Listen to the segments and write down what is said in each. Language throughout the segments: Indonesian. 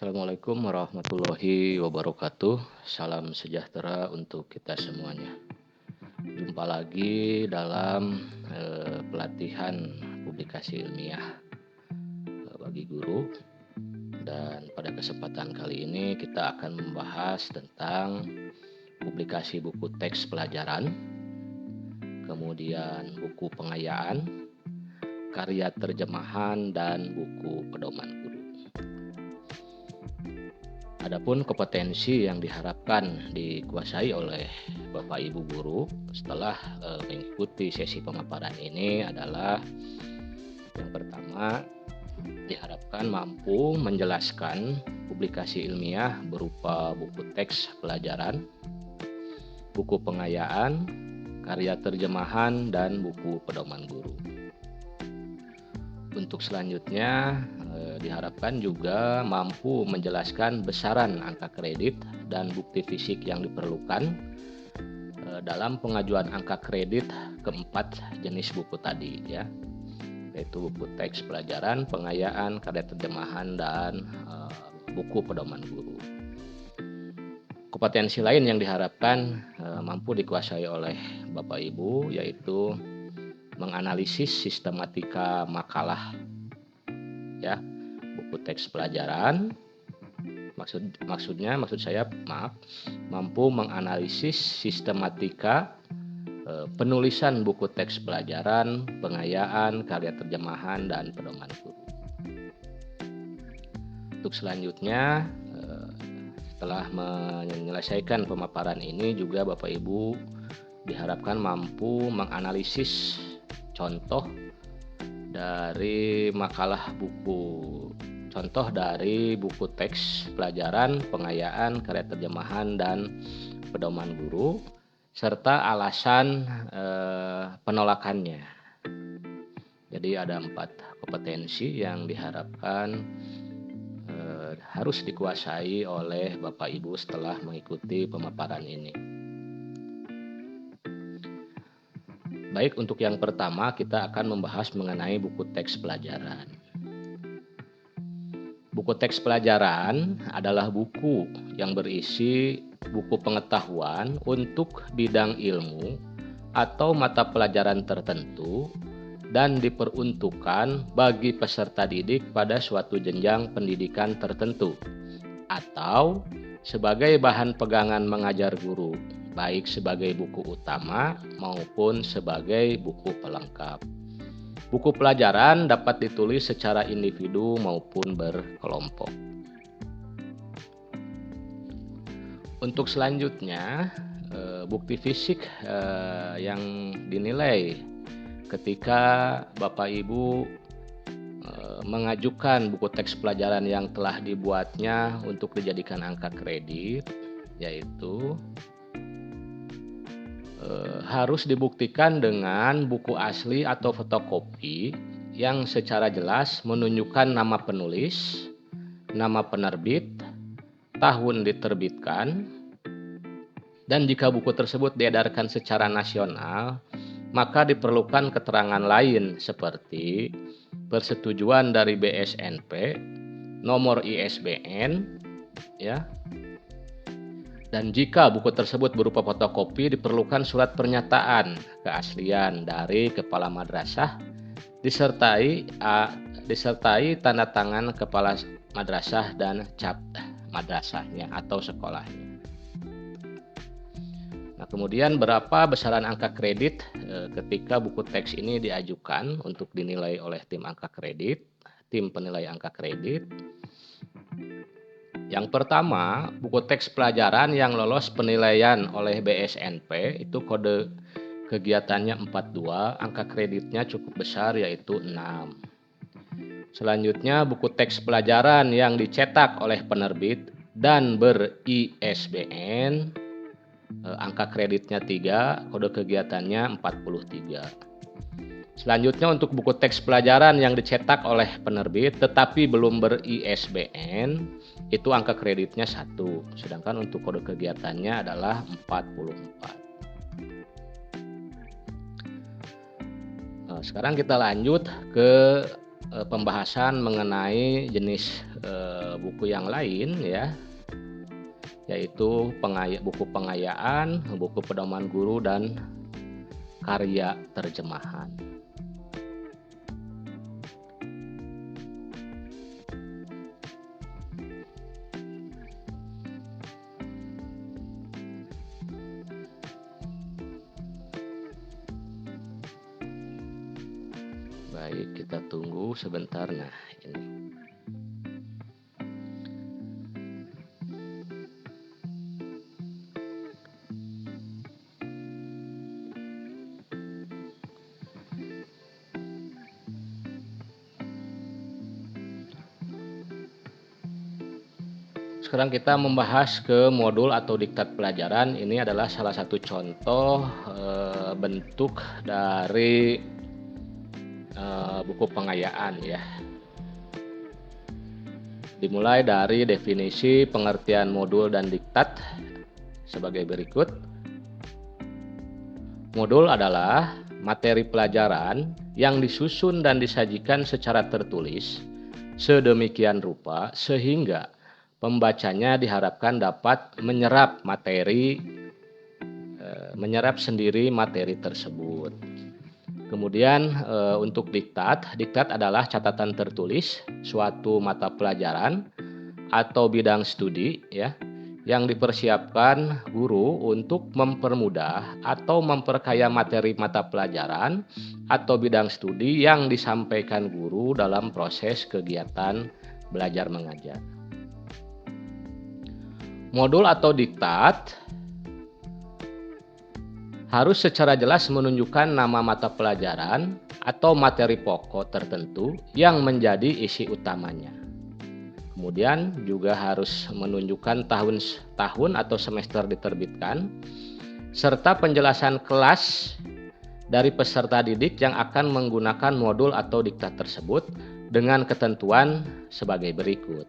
Assalamualaikum warahmatullahi wabarakatuh. Salam sejahtera untuk kita semuanya. Jumpa lagi dalam pelatihan publikasi ilmiah bagi guru. Dan pada kesempatan kali ini kita akan membahas tentang publikasi buku teks pelajaran, kemudian buku pengayaan, karya terjemahan, dan buku pedoman guru. Adapun kompetensi yang diharapkan dikuasai oleh Bapak Ibu guru setelah mengikuti sesi pemaparan ini adalah yang pertama, diharapkan mampu menjelaskan publikasi ilmiah berupa buku teks pelajaran, buku pengayaan, karya terjemahan, dan buku pedoman guru. Untuk selanjutnya diharapkan juga mampu menjelaskan besaran angka kredit dan bukti fisik yang diperlukan dalam pengajuan angka kredit keempat jenis buku tadi, ya, yaitu buku teks pelajaran, pengayaan, karya terjemahan, dan buku pedoman guru. Kompetensi lain yang diharapkan mampu dikuasai oleh Bapak Ibu yaitu menganalisis sistematika makalah, ya, buku teks pelajaran. Maksud saya mampu menganalisis sistematika penulisan buku teks pelajaran, pengayaan, karya terjemahan, dan pedoman guru. Untuk selanjutnya, setelah menyelesaikan pemaparan ini juga Bapak Ibu diharapkan mampu menganalisis contoh dari buku teks pelajaran, pengayaan, karya terjemahan, dan pedoman guru serta alasan penolakannya. Jadi ada 4 kompetensi yang diharapkan harus dikuasai oleh Bapak Ibu setelah mengikuti pemaparan ini. Baik, untuk yang pertama kita akan membahas mengenai buku teks pelajaran. Buku teks pelajaran adalah buku yang berisi buku pengetahuan untuk bidang ilmu atau mata pelajaran tertentu dan diperuntukkan bagi peserta didik pada suatu jenjang pendidikan tertentu atau sebagai bahan pegangan mengajar guru, baik sebagai buku utama maupun sebagai buku pelengkap. Buku pelajaran dapat ditulis secara individu maupun berkelompok. Untuk selanjutnya, bukti fisik yang dinilai ketika Bapak Ibu mengajukan buku teks pelajaran yang telah dibuatnya untuk dijadikan angka kredit, yaitu harus dibuktikan dengan buku asli atau fotokopi yang secara jelas menunjukkan nama penulis, nama penerbit, tahun diterbitkan, dan jika buku tersebut diedarkan secara nasional, maka diperlukan keterangan lain seperti persetujuan dari BSNP, nomor ISBN, ya. Dan jika buku tersebut berupa fotokopi, diperlukan surat pernyataan keaslian dari kepala madrasah disertai tanda tangan kepala madrasah dan cap madrasahnya atau sekolahnya. Nah, kemudian berapa besaran angka kredit ketika buku teks ini diajukan untuk dinilai oleh tim penilai angka kredit. Yang pertama, buku teks pelajaran yang lolos penilaian oleh BSNP itu kode kegiatannya 42, angka kreditnya cukup besar yaitu 6. Selanjutnya, buku teks pelajaran yang dicetak oleh penerbit dan ber-ISBN, angka kreditnya 3, kode kegiatannya 43. Selanjutnya, untuk buku teks pelajaran yang dicetak oleh penerbit tetapi belum ber-ISBN, itu angka kreditnya 1, sedangkan untuk kode kegiatannya adalah 44. Sekarang kita lanjut ke pembahasan mengenai jenis buku yang lain ya, yaitu buku pengayaan, buku pedoman guru, dan karya terjemahan. Baik, kita tunggu sebentar. Nah, ini. Sekarang kita membahas ke modul atau diktat pelajaran. Ini adalah salah satu contoh bentuk dari buku pengayaan ya. Dimulai dari definisi pengertian modul dan diktat sebagai berikut. Modul adalah materi pelajaran yang disusun dan disajikan secara tertulis sedemikian rupa sehingga pembacanya diharapkan dapat menyerap sendiri materi tersebut. Kemudian untuk diktat adalah catatan tertulis suatu mata pelajaran atau bidang studi ya, yang dipersiapkan guru untuk mempermudah atau memperkaya materi mata pelajaran atau bidang studi yang disampaikan guru dalam proses kegiatan belajar mengajar. Modul atau diktat harus secara jelas menunjukkan nama mata pelajaran atau materi pokok tertentu yang menjadi isi utamanya. Kemudian juga harus menunjukkan tahun atau semester diterbitkan, serta penjelasan kelas dari peserta didik yang akan menggunakan modul atau diktat tersebut dengan ketentuan sebagai berikut.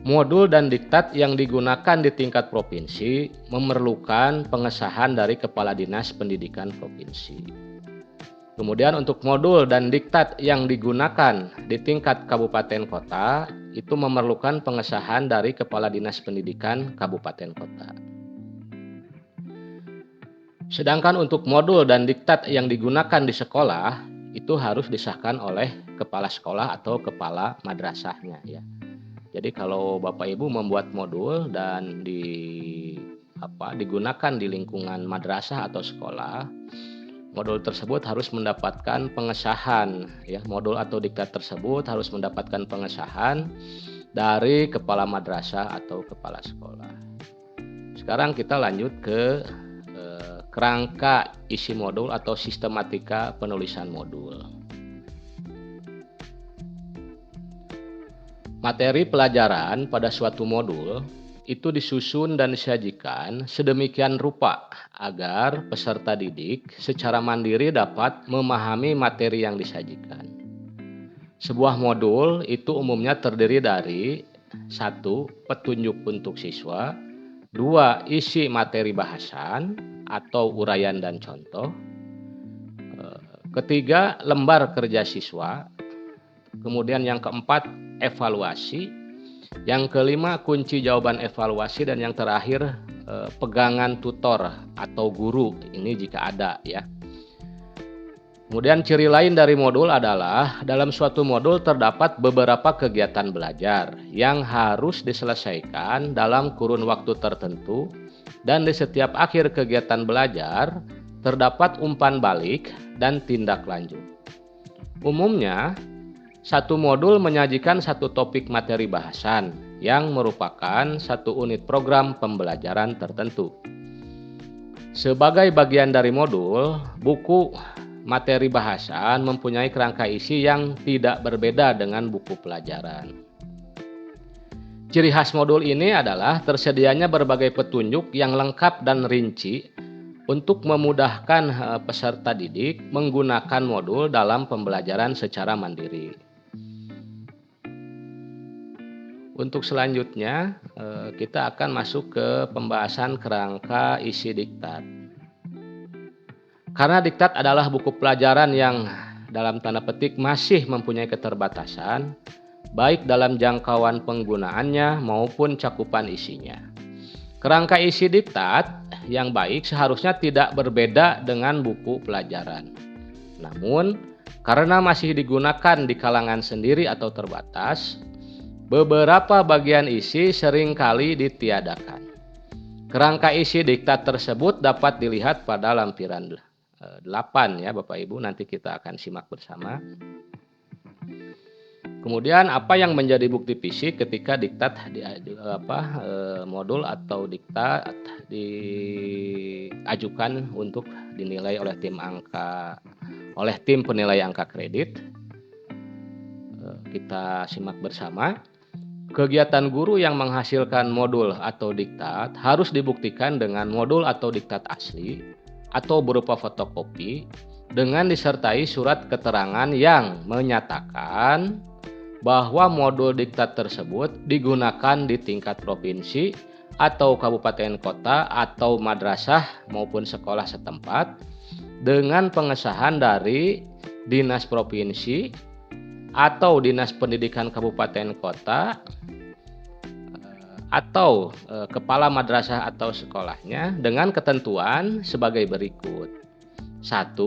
Modul dan diktat yang digunakan di tingkat provinsi memerlukan pengesahan dari Kepala Dinas Pendidikan Provinsi. Kemudian untuk modul dan diktat yang digunakan di tingkat kabupaten kota itu memerlukan pengesahan dari Kepala Dinas Pendidikan Kabupaten Kota. Sedangkan untuk modul dan diktat yang digunakan di sekolah itu harus disahkan oleh kepala sekolah atau kepala madrasahnya ya. Jadi kalau Bapak Ibu membuat modul dan digunakan di lingkungan madrasah atau sekolah, modul tersebut harus mendapatkan pengesahan ya. Modul atau diktat tersebut harus mendapatkan pengesahan dari kepala madrasah atau kepala sekolah. Sekarang kita lanjut ke kerangka isi modul atau sistematika penulisan modul. Materi pelajaran pada suatu modul itu disusun dan disajikan sedemikian rupa agar peserta didik secara mandiri dapat memahami materi yang disajikan. Sebuah modul itu umumnya terdiri dari 1. Petunjuk untuk siswa, 2. Isi materi bahasan atau uraian dan contoh, 3. Lembar kerja siswa, kemudian yang keempat evaluasi, yang kelima kunci jawaban evaluasi, dan yang terakhir pegangan tutor atau guru ini jika ada ya. Kemudian ciri lain dari modul adalah dalam suatu modul terdapat beberapa kegiatan belajar yang harus diselesaikan dalam kurun waktu tertentu, dan di setiap akhir kegiatan belajar terdapat umpan balik dan tindak lanjut. Umumnya satu modul menyajikan satu topik materi bahasan yang merupakan satu unit program pembelajaran tertentu. Sebagai bagian dari modul, buku materi bahasan mempunyai kerangka isi yang tidak berbeda dengan buku pelajaran. Ciri khas modul ini adalah tersedianya berbagai petunjuk yang lengkap dan rinci untuk memudahkan peserta didik menggunakan modul dalam pembelajaran secara mandiri. Untuk selanjutnya kita akan masuk ke pembahasan kerangka isi diktat. Karena diktat adalah buku pelajaran yang dalam tanda petik masih mempunyai keterbatasan, baik dalam jangkauan penggunaannya maupun cakupan isinya. Kerangka isi diktat yang baik seharusnya tidak berbeda dengan buku pelajaran. Namun, karena masih digunakan di kalangan sendiri atau terbatas, beberapa bagian isi seringkali ditiadakan. Kerangka isi diktat tersebut dapat dilihat pada lampiran 8 ya Bapak Ibu, nanti kita akan simak bersama. Kemudian apa yang menjadi bukti fisik ketika diktat modul atau diktat diajukan untuk dinilai oleh tim penilai angka kredit. Kita simak bersama. Kegiatan guru yang menghasilkan modul atau diktat harus dibuktikan dengan modul atau diktat asli atau berupa fotokopi dengan disertai surat keterangan yang menyatakan bahwa modul diktat tersebut digunakan di tingkat provinsi atau kabupaten kota atau madrasah maupun sekolah setempat dengan pengesahan dari dinas provinsi atau dinas pendidikan kabupaten kota atau kepala madrasah atau sekolahnya dengan ketentuan sebagai berikut. 1.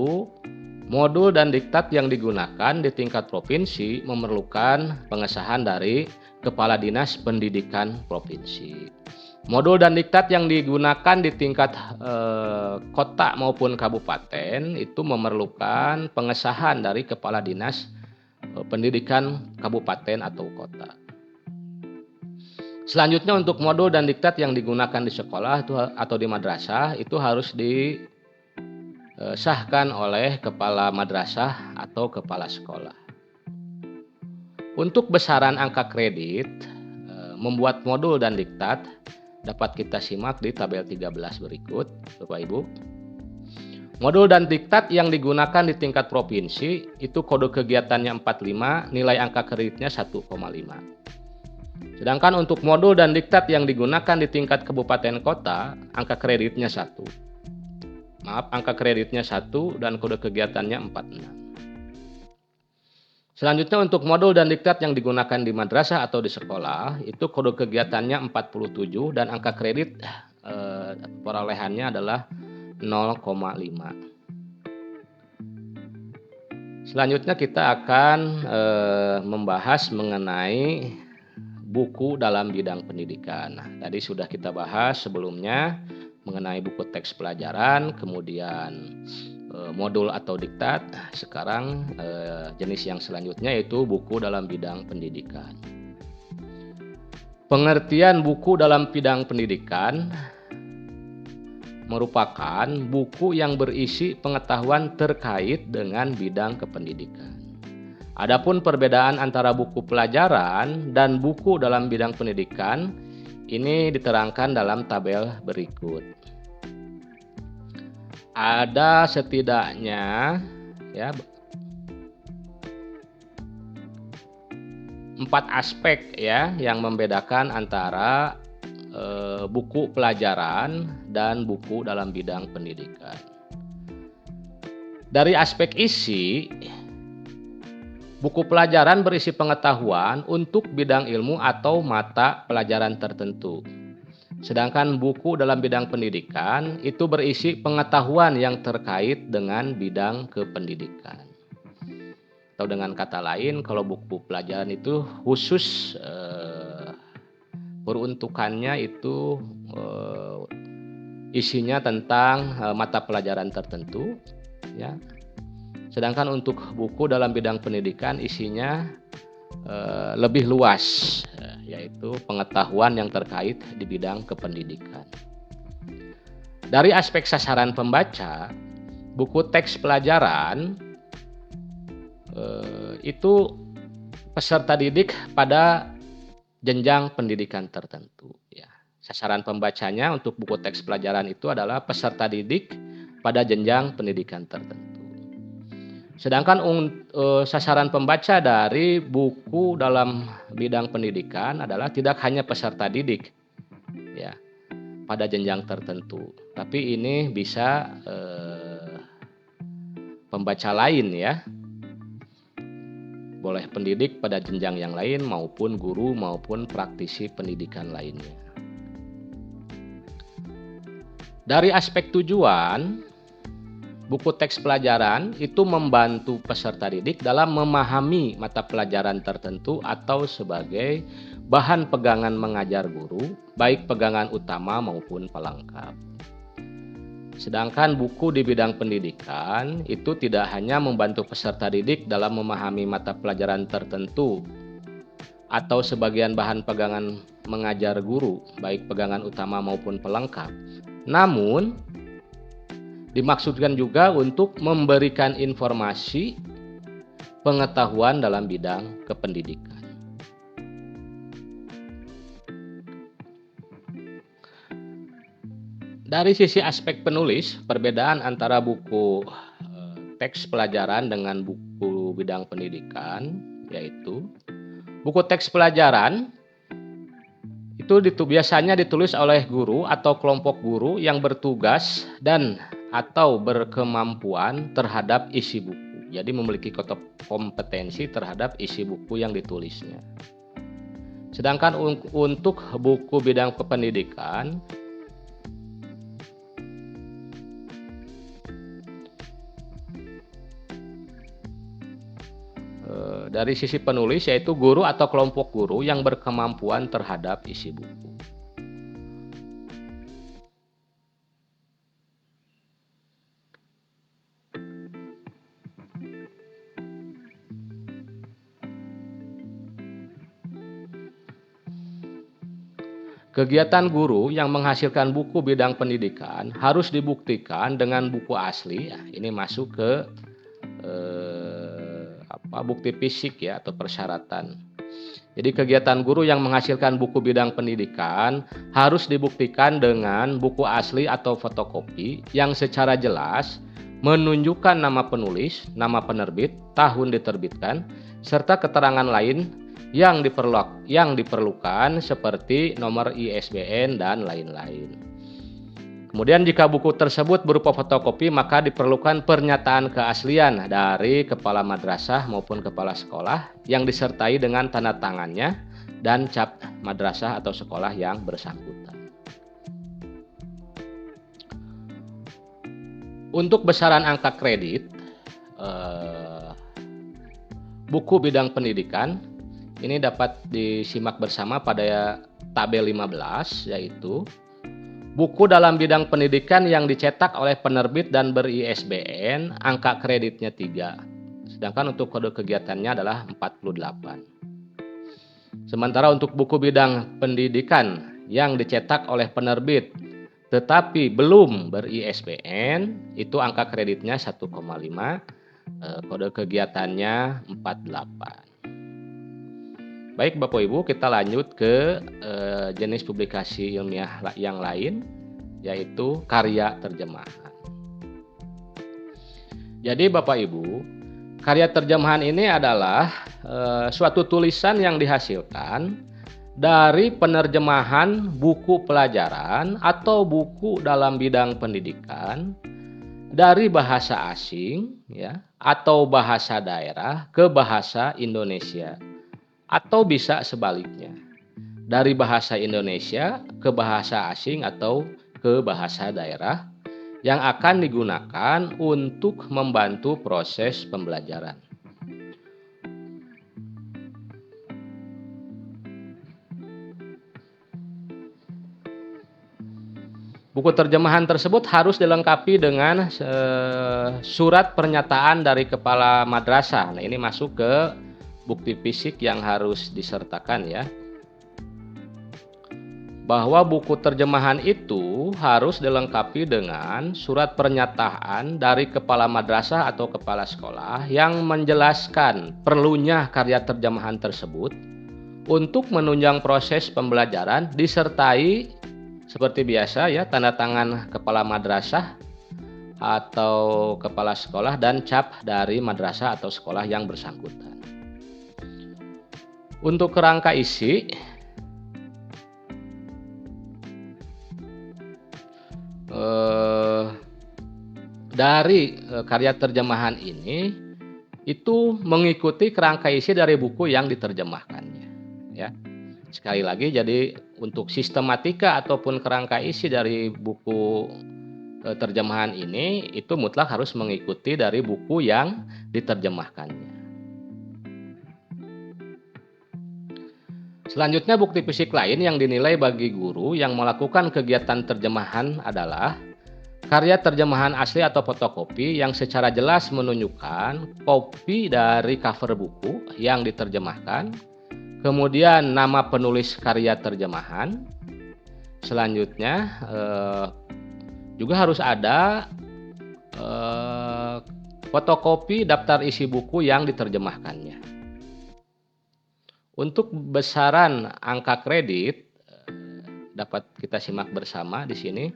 Modul dan diktat yang digunakan di tingkat provinsi memerlukan pengesahan dari kepala dinas pendidikan provinsi. Modul dan diktat yang digunakan di tingkat kota maupun kabupaten itu memerlukan pengesahan dari kepala dinas pendidikan kabupaten atau kota. Selanjutnya untuk modul dan diktat yang digunakan di sekolah atau di madrasah itu harus disahkan oleh kepala madrasah atau kepala sekolah. Untuk besaran angka kredit membuat modul dan diktat dapat kita simak di tabel 13 berikut, Bapak Ibu. Modul dan diktat yang digunakan di tingkat provinsi itu kode kegiatannya 45, nilai angka kreditnya 1,5. Sedangkan untuk modul dan diktat yang digunakan di tingkat kabupaten kota, angka kreditnya 1. Angka kreditnya 1 dan kode kegiatannya 46. Selanjutnya untuk modul dan diktat yang digunakan di madrasah atau di sekolah, itu kode kegiatannya 47 dan angka kredit perolehannya adalah 0,5. Selanjutnya kita akan membahas mengenai buku dalam bidang pendidikan. Nah, tadi sudah kita bahas sebelumnya mengenai buku teks pelajaran, kemudian modul atau diktat. Sekarang jenis yang selanjutnya yaitu buku dalam bidang pendidikan. Pengertian buku dalam bidang pendidikan merupakan buku yang berisi pengetahuan terkait dengan bidang kependidikan. Adapun perbedaan antara buku pelajaran dan buku dalam bidang pendidikan ini diterangkan dalam tabel berikut. Ada setidaknya 4 aspek yang membedakan antara buku pelajaran dan buku dalam bidang pendidikan. Dari aspek isi, buku pelajaran berisi pengetahuan untuk bidang ilmu atau mata pelajaran tertentu. Sedangkan buku dalam bidang pendidikan itu berisi pengetahuan yang terkait dengan bidang kependidikan. Atau dengan kata lain, kalau buku pelajaran itu khusus peruntukannya itu isinya tentang mata pelajaran tertentu, ya. Sedangkan untuk buku dalam bidang pendidikan isinya lebih luas, yaitu pengetahuan yang terkait di bidang kependidikan. Dari aspek sasaran pembaca, buku teks pelajaran itu peserta didik pada jenjang pendidikan tertentu. Ya. Sasaran pembacanya untuk buku teks pelajaran itu adalah peserta didik pada jenjang pendidikan tertentu. Sedangkan sasaran pembaca dari buku dalam bidang pendidikan adalah tidak hanya peserta didik, ya, pada jenjang tertentu, tapi ini bisa pembaca lain, ya. boleh pendidik pada jenjang yang lain maupun guru maupun praktisi pendidikan lainnya. Dari aspek tujuan, buku teks pelajaran itu membantu peserta didik dalam memahami mata pelajaran tertentu atau sebagai bahan pegangan mengajar guru, baik pegangan utama maupun pelengkap. Sedangkan buku di bidang pendidikan itu tidak hanya membantu peserta didik dalam memahami mata pelajaran tertentu atau sebagian bahan pegangan mengajar guru, baik pegangan utama maupun pelengkap. Namun, dimaksudkan juga untuk memberikan informasi pengetahuan dalam bidang kependidikan. Dari sisi aspek penulis, perbedaan antara buku teks pelajaran dengan buku bidang pendidikan, yaitu buku teks pelajaran itu biasanya ditulis oleh guru atau kelompok guru yang bertugas dan atau berkemampuan terhadap isi buku. Jadi memiliki kompetensi terhadap isi buku yang ditulisnya. Sedangkan untuk buku bidang kependidikan, dari sisi penulis yaitu guru atau kelompok guru yang berkemampuan terhadap isi buku. Kegiatan guru yang menghasilkan buku bidang pendidikan harus dibuktikan dengan buku asli. Ini masuk ke bukti fisik ya atau persyaratan. Jadi kegiatan guru yang menghasilkan buku bidang pendidikan harus dibuktikan dengan buku asli atau fotokopi yang secara jelas menunjukkan nama penulis, nama penerbit, tahun diterbitkan, serta keterangan lain yang diperlukan seperti nomor ISBN dan lain-lain. Kemudian jika buku tersebut berupa fotokopi, maka diperlukan pernyataan keaslian dari kepala madrasah maupun kepala sekolah yang disertai dengan tanda tangannya dan cap madrasah atau sekolah yang bersangkutan. Untuk besaran angka kredit buku bidang pendidikan ini dapat disimak bersama pada tabel 15, yaitu buku dalam bidang pendidikan yang dicetak oleh penerbit dan ber-ISBN, angka kreditnya 3. Sedangkan untuk kode kegiatannya adalah 48. Sementara untuk buku bidang pendidikan yang dicetak oleh penerbit tetapi belum ber-ISBN, itu angka kreditnya 1,5, kode kegiatannya 48. Baik Bapak Ibu, kita lanjut ke jenis publikasi ilmiah yang lain, yaitu karya terjemahan. Jadi Bapak Ibu, karya terjemahan ini adalah suatu tulisan yang dihasilkan dari penerjemahan buku pelajaran atau buku dalam bidang pendidikan dari bahasa asing ya, atau bahasa daerah ke bahasa Indonesia. Atau bisa sebaliknya, dari bahasa Indonesia ke bahasa asing atau ke bahasa daerah yang akan digunakan untuk membantu proses pembelajaran. Buku terjemahan tersebut harus dilengkapi dengan surat pernyataan dari kepala madrasah. Nah, ini masuk ke bukti fisik yang harus disertakan ya. Bahwa buku terjemahan itu harus dilengkapi dengan surat pernyataan dari kepala madrasah atau kepala sekolah yang menjelaskan perlunya karya terjemahan tersebut untuk menunjang proses pembelajaran, disertai seperti biasa ya tanda tangan kepala madrasah atau kepala sekolah dan cap dari madrasah atau sekolah yang bersangkutan. Untuk kerangka isi, dari karya terjemahan ini itu mengikuti kerangka isi dari buku yang diterjemahkannya. Ya. Sekali lagi, jadi untuk sistematika ataupun kerangka isi dari buku terjemahan ini itu mutlak harus mengikuti dari buku yang diterjemahkannya. Selanjutnya, bukti fisik lain yang dinilai bagi guru yang melakukan kegiatan terjemahan adalah karya terjemahan asli atau fotokopi yang secara jelas menunjukkan kopi dari cover buku yang diterjemahkan, kemudian nama penulis karya terjemahan. Selanjutnya juga harus ada fotokopi daftar isi buku yang diterjemahkannya. Untuk besaran angka kredit dapat kita simak bersama di sini.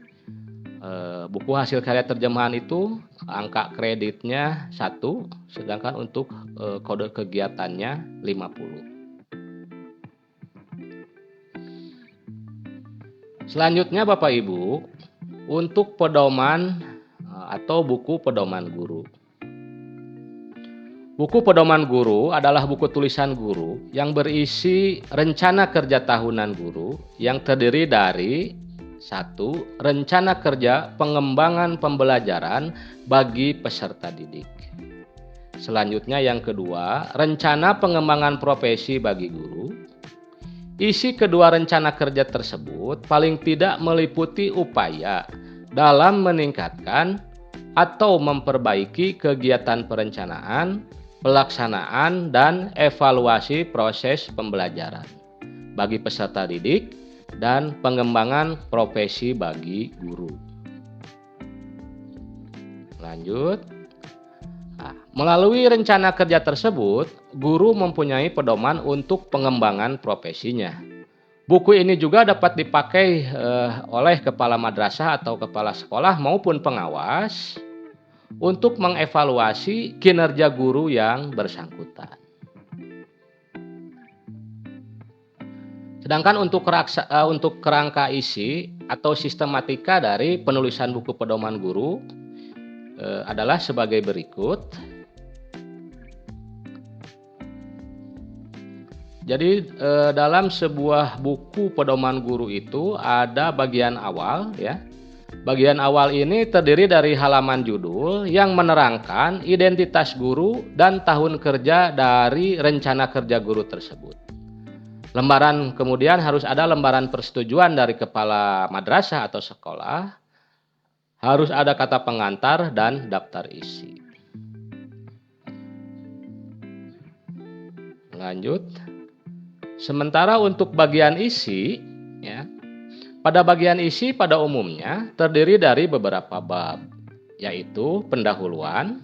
Buku hasil karya terjemahan itu angka kreditnya 1, sedangkan untuk kode kegiatannya 50. Selanjutnya Bapak Ibu, untuk pedoman atau buku pedoman guru. Buku pedoman guru adalah buku tulisan guru yang berisi rencana kerja tahunan guru yang terdiri dari 1. Rencana kerja pengembangan pembelajaran bagi peserta didik. Selanjutnya yang kedua, rencana pengembangan profesi bagi guru. Isi kedua rencana kerja tersebut paling tidak meliputi upaya dalam meningkatkan atau memperbaiki kegiatan perencanaan, pelaksanaan, dan evaluasi proses pembelajaran bagi peserta didik dan pengembangan profesi bagi guru. Lanjut. Melalui rencana kerja tersebut, guru mempunyai pedoman untuk pengembangan profesinya. Buku ini juga dapat dipakai oleh kepala madrasah atau kepala sekolah maupun pengawas untuk mengevaluasi kinerja guru yang bersangkutan. Sedangkan untuk kerangka isi atau sistematika dari penulisan buku pedoman guru adalah sebagai berikut. Jadi dalam sebuah buku pedoman guru itu ada bagian awal ya. Bagian awal ini terdiri dari halaman judul yang menerangkan identitas guru dan tahun kerja dari rencana kerja guru tersebut. Lembaran kemudian harus ada lembaran persetujuan dari kepala madrasah atau sekolah, harus ada kata pengantar dan daftar isi. Lanjut. Sementara untuk bagian isi, ya, pada bagian isi pada umumnya terdiri dari beberapa bab, yaitu pendahuluan,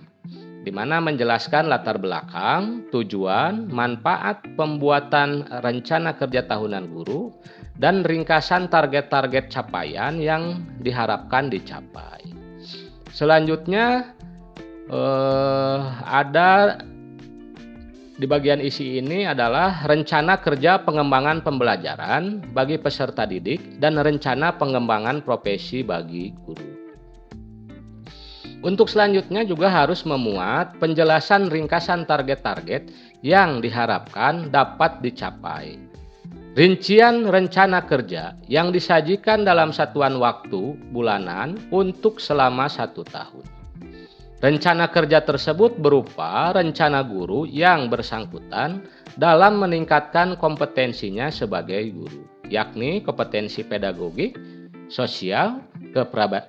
di mana menjelaskan latar belakang, tujuan, manfaat pembuatan rencana kerja tahunan guru, dan ringkasan target-target capaian yang diharapkan dicapai. Selanjutnya ada di bagian isi ini adalah rencana kerja pengembangan pembelajaran bagi peserta didik dan rencana pengembangan profesi bagi guru. Untuk selanjutnya juga harus memuat penjelasan ringkasan target-target yang diharapkan dapat dicapai. Rincian rencana kerja yang disajikan dalam satuan waktu bulanan untuk selama 1 tahun. Rencana kerja tersebut berupa rencana guru yang bersangkutan dalam meningkatkan kompetensinya sebagai guru, yakni kompetensi pedagogik, sosial,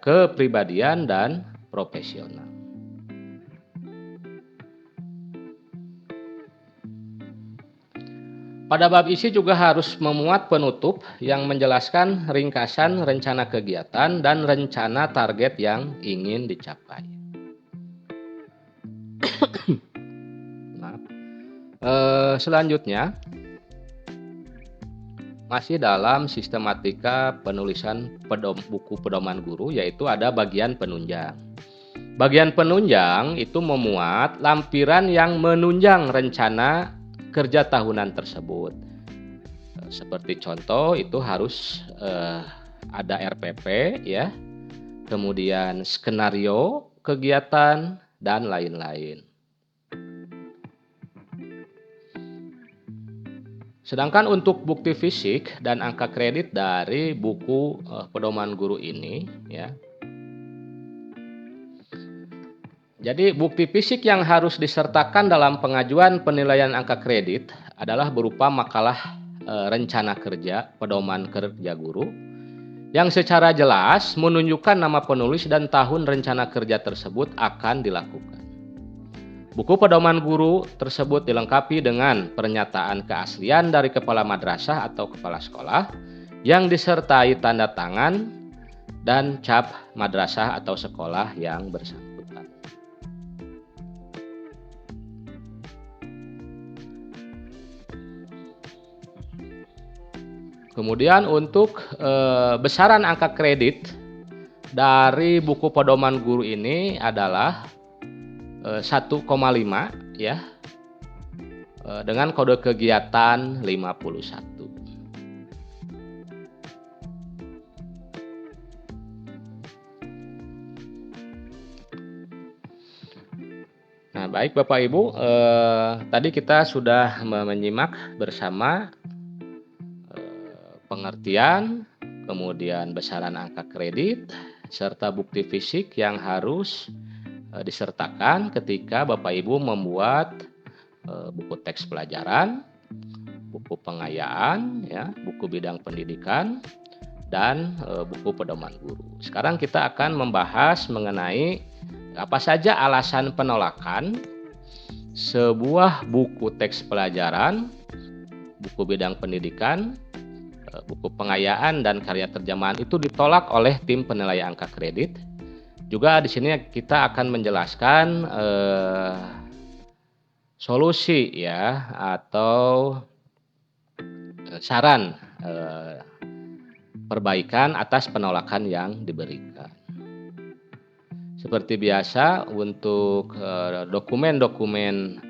kepribadian, dan profesional. Pada bab isi juga harus memuat penutup yang menjelaskan ringkasan rencana kegiatan dan rencana target yang ingin dicapai. Selanjutnya masih dalam sistematika penulisan buku pedoman guru, yaitu ada bagian penunjang. Bagian penunjang itu memuat lampiran yang menunjang rencana kerja tahunan tersebut. Seperti contoh itu harus ada RPP ya, kemudian skenario kegiatan dan lain-lain. Sedangkan untuk bukti fisik dan angka kredit dari buku pedoman guru ini ya. Jadi bukti fisik yang harus disertakan dalam pengajuan penilaian angka kredit adalah berupa makalah rencana kerja pedoman kerja guru yang secara jelas menunjukkan nama penulis dan tahun rencana kerja tersebut akan dilakukan. Buku pedoman guru tersebut dilengkapi dengan pernyataan keaslian dari kepala madrasah atau kepala sekolah yang disertai tanda tangan dan cap madrasah atau sekolah yang bersangkutan. Kemudian untuk besaran angka kredit dari buku pedoman guru ini adalah 1,5 ya, dengan kode kegiatan 51. Nah, baik Bapak Ibu, tadi kita sudah menyimak bersama pengertian, kemudian besaran angka kredit, serta bukti fisik yang harus disertakan ketika Bapak Ibu membuat buku teks pelajaran, buku pengayaan, ya, buku bidang pendidikan, dan buku pedoman guru. Sekarang kita akan membahas mengenai apa saja alasan penolakan sebuah buku teks pelajaran, buku bidang pendidikan, buku pengayaan, dan karya terjemahan itu ditolak oleh tim penilai angka kredit. Juga di sini kita akan menjelaskan solusi ya atau saran perbaikan atas penolakan yang diberikan. Seperti biasa untuk dokumen-dokumen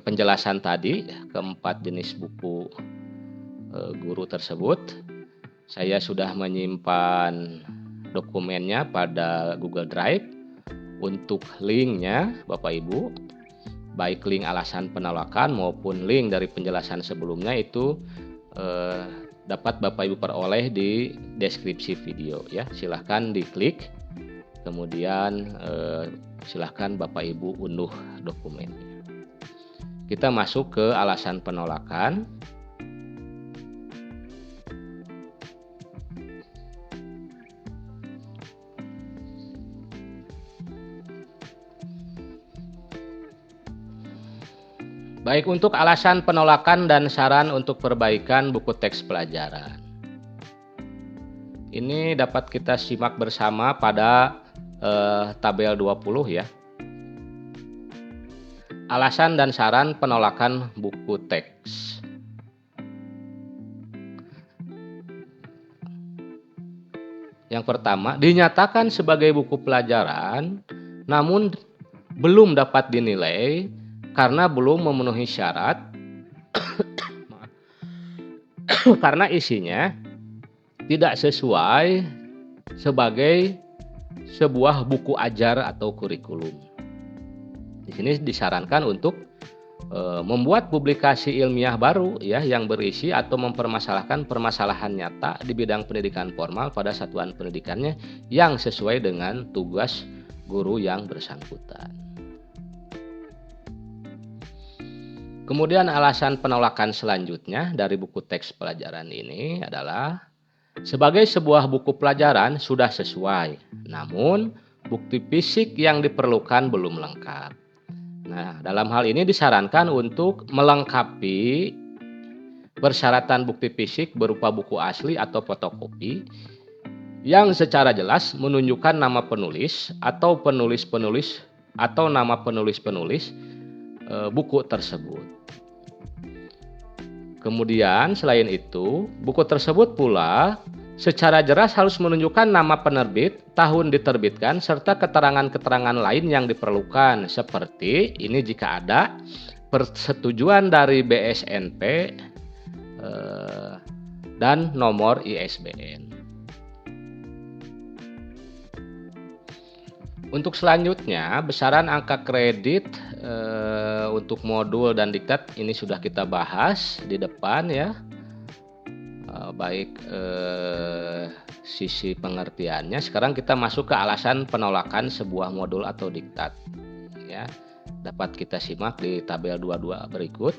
penjelasan tadi keempat jenis buku guru tersebut, saya sudah menyimpan dokumennya pada Google Drive. Untuk linknya Bapak Ibu, baik link alasan penolakan maupun link dari penjelasan sebelumnya itu dapat Bapak Ibu peroleh di deskripsi video ya. Silahkan diklik, kemudian silahkan Bapak Ibu unduh dokumennya. Kita masuk ke alasan penolakan. Baik, untuk alasan penolakan dan saran untuk perbaikan buku teks pelajaran. Ini dapat kita simak bersama pada tabel 20 ya. Alasan dan saran penolakan buku teks. Yang pertama, dinyatakan sebagai buku pelajaran namun belum dapat dinilai karena belum memenuhi syarat karena isinya tidak sesuai sebagai sebuah buku ajar atau kurikulum. Di sini disarankan untuk membuat publikasi ilmiah baru ya yang berisi atau mempermasalahkan permasalahan nyata di bidang pendidikan formal pada satuan pendidikannya yang sesuai dengan tugas guru yang bersangkutan. Kemudian alasan penolakan selanjutnya dari buku teks pelajaran ini adalah sebagai sebuah buku pelajaran sudah sesuai, namun bukti fisik yang diperlukan belum lengkap. Nah, dalam hal ini disarankan untuk melengkapi persyaratan bukti fisik berupa buku asli atau fotokopi yang secara jelas menunjukkan nama penulis atau penulis-penulis atau nama penulis-penulis buku tersebut. Kemudian selain itu, buku tersebut pula secara jelas harus menunjukkan nama penerbit, tahun diterbitkan, serta keterangan-keterangan lain yang diperlukan. Seperti ini jika ada persetujuan dari BSNP dan nomor ISBN. Untuk selanjutnya, besaran angka kredit untuk modul dan diktat ini sudah kita bahas di depan ya. Baik sisi pengertiannya. Sekarang kita masuk ke alasan penolakan sebuah modul atau diktat ya. Dapat kita simak di tabel 22 berikut.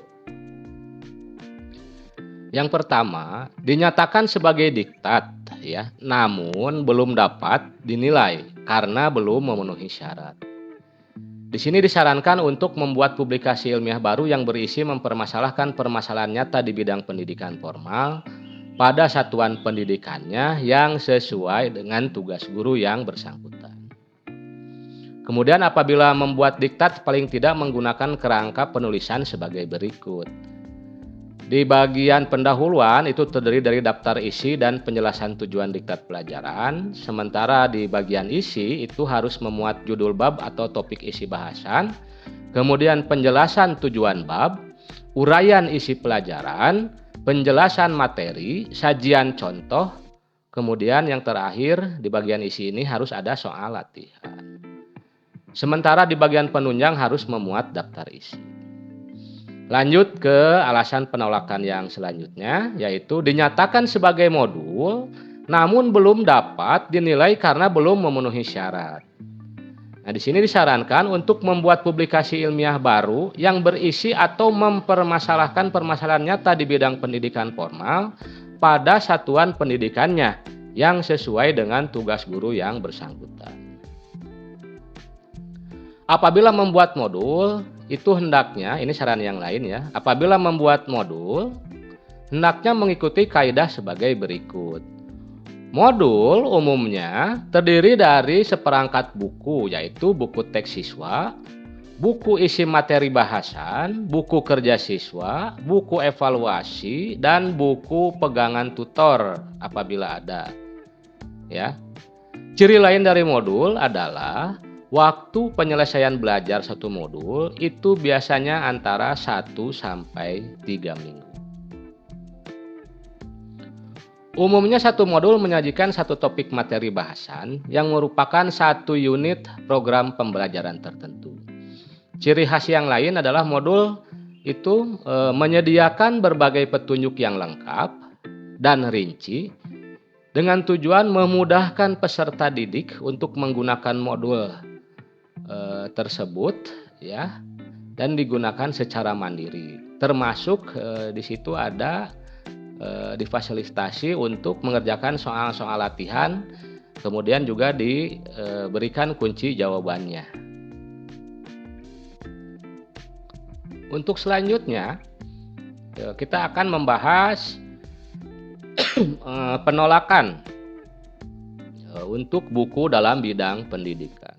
Yang pertama, dinyatakan sebagai diktat ya, namun belum dapat dinilai karena belum memenuhi syarat. Di sini disarankan untuk membuat publikasi ilmiah baru yang berisi mempermasalahkan permasalahan nyata di bidang pendidikan formal pada satuan pendidikannya yang sesuai dengan tugas guru yang bersangkutan. Kemudian apabila membuat diktat paling tidak menggunakan kerangka penulisan sebagai berikut. Di bagian pendahuluan itu terdiri dari daftar isi dan penjelasan tujuan diktat pelajaran. Sementara di bagian isi itu harus memuat judul bab atau topik isi bahasan. Kemudian penjelasan tujuan bab, uraian isi pelajaran, penjelasan materi, sajian contoh. Kemudian yang terakhir di bagian isi ini harus ada soal latihan. Sementara di bagian penunjang harus memuat daftar isi. Lanjut ke alasan penolakan yang selanjutnya, yaitu dinyatakan sebagai modul, namun belum dapat dinilai karena belum memenuhi syarat. Nah, di sini disarankan untuk membuat publikasi ilmiah baru yang berisi atau mempermasalahkan permasalahan nyata di bidang pendidikan formal pada satuan pendidikannya yang sesuai dengan tugas guru yang bersangkutan. Apabila membuat modul, itu hendaknya, ini saran yang lain ya, apabila membuat modul, hendaknya mengikuti kaidah sebagai berikut. Modul umumnya terdiri dari seperangkat buku, yaitu buku teks siswa, buku isi materi bahasan, buku kerja siswa, buku evaluasi, dan buku pegangan tutor apabila ada. Ya. Ciri lain dari modul adalah waktu penyelesaian belajar satu modul itu biasanya antara 1 sampai 3 minggu. Umumnya satu modul menyajikan satu topik materi bahasan yang merupakan satu unit program pembelajaran tertentu. Ciri khas yang lain adalah modul itu menyediakan berbagai petunjuk yang lengkap dan rinci dengan tujuan memudahkan peserta didik untuk menggunakan modul tersebut ya, dan digunakan secara mandiri. Termasuk di situ ada difasilitasi untuk mengerjakan soal-soal latihan, kemudian juga diberikan kunci jawabannya. Untuk selanjutnya kita akan membahas penolakan untuk buku dalam bidang pendidikan.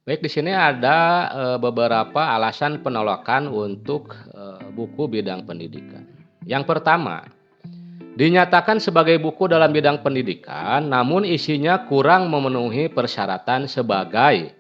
Baik, di sini ada beberapa alasan penolakan untuk buku bidang pendidikan. Yang pertama, dinyatakan sebagai buku dalam bidang pendidikan, namun isinya kurang memenuhi persyaratan sebagai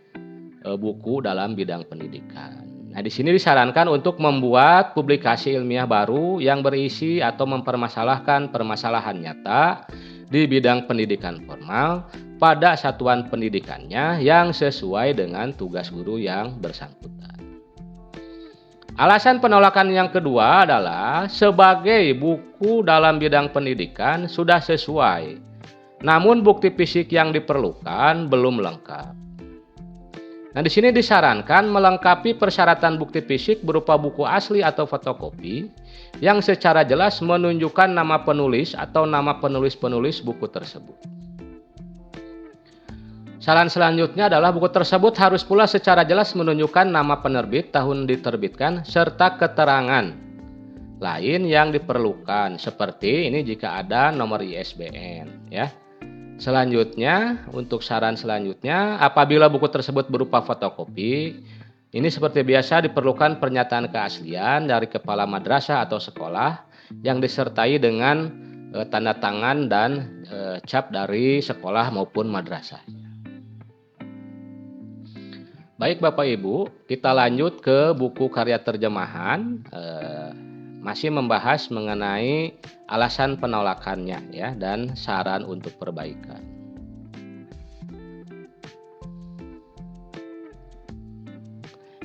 buku dalam bidang pendidikan. Nah, di sini disarankan untuk membuat publikasi ilmiah baru yang berisi atau mempermasalahkan permasalahan nyata di bidang pendidikan formal pada satuan pendidikannya yang sesuai dengan tugas guru yang bersangkutan. Alasan penolakan yang kedua adalah sebagai buku dalam bidang pendidikan sudah sesuai, namun bukti fisik yang diperlukan belum lengkap. Nah, di sini disarankan melengkapi persyaratan bukti fisik berupa buku asli atau fotokopi yang secara jelas menunjukkan nama penulis atau nama penulis-penulis buku tersebut. Saran selanjutnya adalah buku tersebut harus pula secara jelas menunjukkan nama penerbit, tahun diterbitkan, serta keterangan lain yang diperlukan. Seperti ini jika ada nomor ISBN. Ya. Selanjutnya, untuk saran selanjutnya, apabila buku tersebut berupa fotokopi, ini seperti biasa diperlukan pernyataan keaslian dari kepala madrasah atau sekolah yang disertai dengan tanda tangan dan cap dari sekolah maupun madrasah. Baik Bapak Ibu, kita lanjut ke buku karya terjemahan, masih membahas mengenai alasan penolakannya ya, dan saran untuk perbaikan.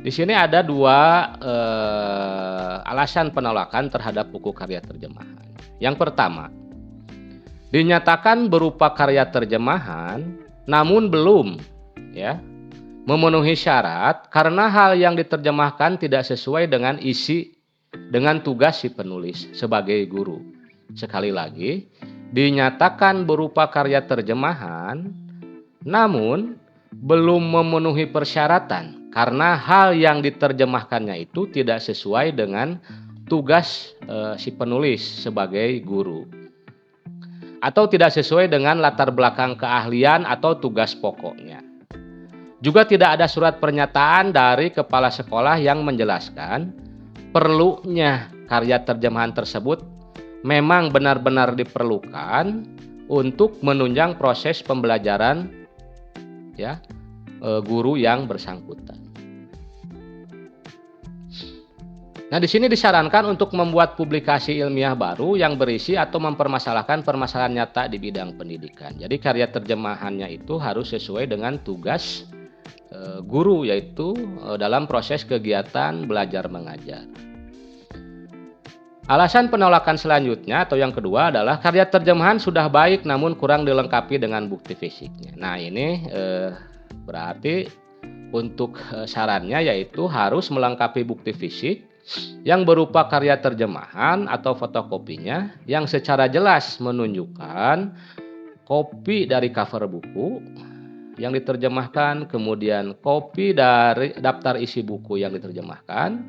Di sini ada dua alasan penolakan terhadap buku karya terjemahan. Yang pertama, dinyatakan berupa karya terjemahan namun belum memenuhi syarat karena hal yang diterjemahkan tidak sesuai dengan isi dengan tugas si penulis sebagai guru. Sekali lagi, dinyatakan berupa karya terjemahan namun belum memenuhi persyaratan karena hal yang diterjemahkannya itu tidak sesuai dengan tugas si penulis sebagai guru atau tidak sesuai dengan latar belakang keahlian atau tugas pokoknya. Juga tidak ada surat pernyataan dari kepala sekolah yang menjelaskan perlunya karya terjemahan tersebut memang benar-benar diperlukan untuk menunjang proses pembelajaran guru yang bersangkutan. Nah, di sini disarankan untuk membuat publikasi ilmiah baru yang berisi atau mempermasalahkan permasalahan nyata di bidang pendidikan. Jadi karya terjemahannya itu harus sesuai dengan tugas guru, yaitu dalam proses kegiatan belajar mengajar. Alasan penolakan selanjutnya atau yang kedua adalah karya terjemahan sudah baik namun kurang dilengkapi dengan bukti fisiknya. Nah, ini berarti untuk sarannya yaitu harus melengkapi bukti fisik yang berupa karya terjemahan atau fotokopinya yang secara jelas menunjukkan kopi dari cover buku yang diterjemahkan, kemudian kopi dari daftar isi buku yang diterjemahkan,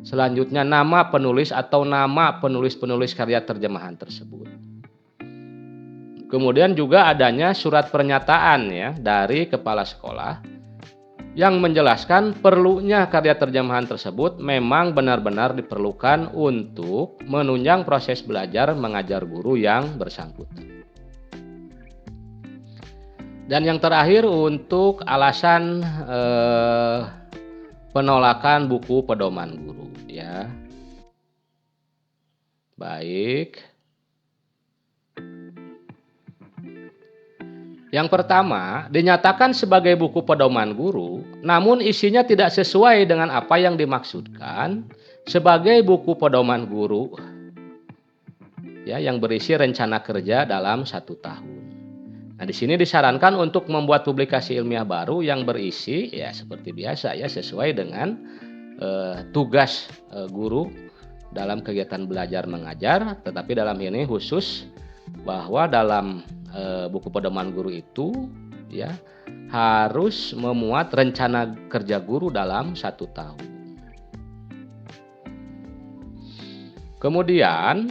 selanjutnya nama penulis atau nama penulis-penulis karya terjemahan tersebut. Kemudian juga adanya surat pernyataan dari kepala sekolah yang menjelaskan perlunya karya terjemahan tersebut memang benar-benar diperlukan untuk menunjang proses belajar mengajar guru yang bersangkutan. Dan yang terakhir untuk alasan penolakan buku pedoman guru Baik. Yang pertama, dinyatakan sebagai buku pedoman guru, namun isinya tidak sesuai dengan apa yang dimaksudkan sebagai buku pedoman guru yang berisi rencana kerja dalam 1 tahun. Nah, di sini disarankan untuk membuat publikasi ilmiah baru yang berisi seperti biasa sesuai dengan tugas guru dalam kegiatan belajar mengajar, tetapi dalam ini khusus bahwa dalam buku pedoman guru itu harus memuat rencana kerja guru dalam 1 tahun. Kemudian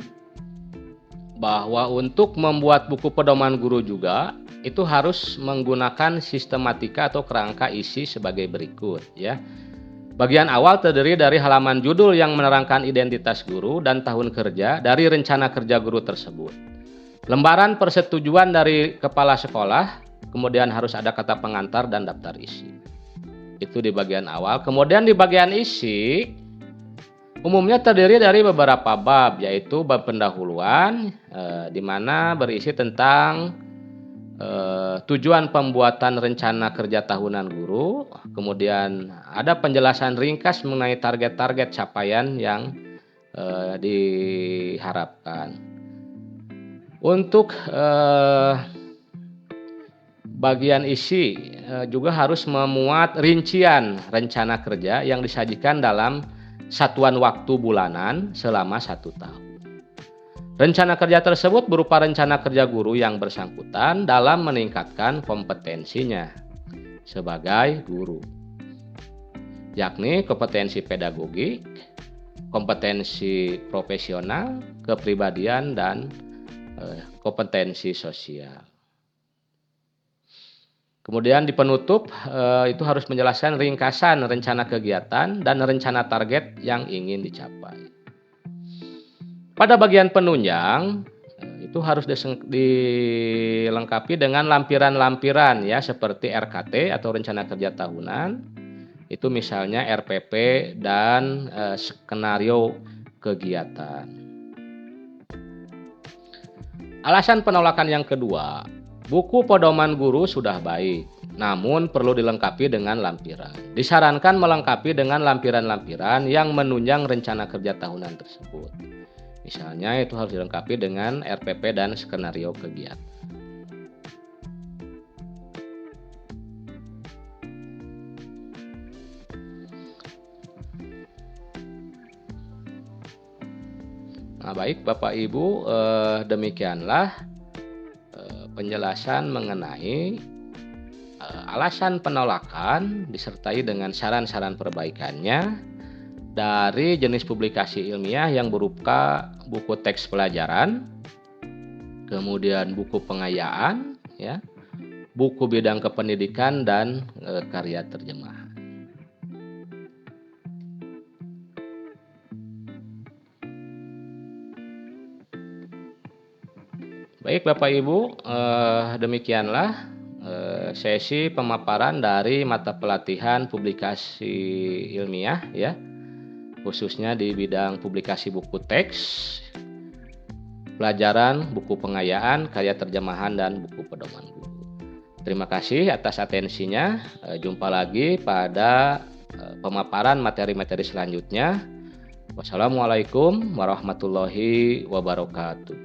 bahwa untuk membuat buku pedoman guru juga itu harus menggunakan sistematika atau kerangka isi sebagai berikut Bagian awal terdiri dari halaman judul yang menerangkan identitas guru dan tahun kerja dari rencana kerja guru tersebut. Lembaran persetujuan dari kepala sekolah, kemudian harus ada kata pengantar dan daftar isi. Itu di bagian awal. Kemudian di bagian isi, umumnya terdiri dari beberapa bab, yaitu bab pendahuluan, di mana berisi tentang tujuan pembuatan rencana kerja tahunan guru. Kemudian ada penjelasan ringkas mengenai target-target capaian yang diharapkan. Untuk bagian isi juga harus memuat rincian rencana kerja yang disajikan dalam satuan waktu bulanan selama 1 tahun. Rencana kerja tersebut berupa rencana kerja guru yang bersangkutan dalam meningkatkan kompetensinya sebagai guru, yakni kompetensi pedagogik, kompetensi profesional, kepribadian, dan kompetensi sosial. Kemudian di penutup itu harus menjelaskan ringkasan rencana kegiatan dan rencana target yang ingin dicapai. Pada bagian penunjang itu harus dilengkapi dengan lampiran-lampiran seperti RKT atau rencana kerja tahunan. Itu misalnya RPP dan skenario kegiatan. Alasan penolakan yang kedua, buku pedoman guru sudah baik, namun perlu dilengkapi dengan lampiran. Disarankan melengkapi dengan lampiran-lampiran yang menunjang rencana kerja tahunan tersebut. Misalnya itu harus dilengkapi dengan RPP dan skenario kegiatan. Nah, baik Bapak Ibu, demikianlah penjelasan mengenai alasan penolakan disertai dengan saran-saran perbaikannya dari jenis publikasi ilmiah yang berupa buku teks pelajaran, kemudian buku pengayaan, ya, buku bidang kependidikan dan karya terjemahan. Baik Bapak Ibu, demikianlah sesi pemaparan dari mata pelatihan publikasi ilmiah, ya, khususnya di bidang publikasi buku teks, pelajaran, buku pengayaan, karya terjemahan, dan buku pedoman guru. Terima kasih atas atensinya. Jumpa lagi pada pemaparan materi-materi selanjutnya. Wassalamualaikum warahmatullahi wabarakatuh.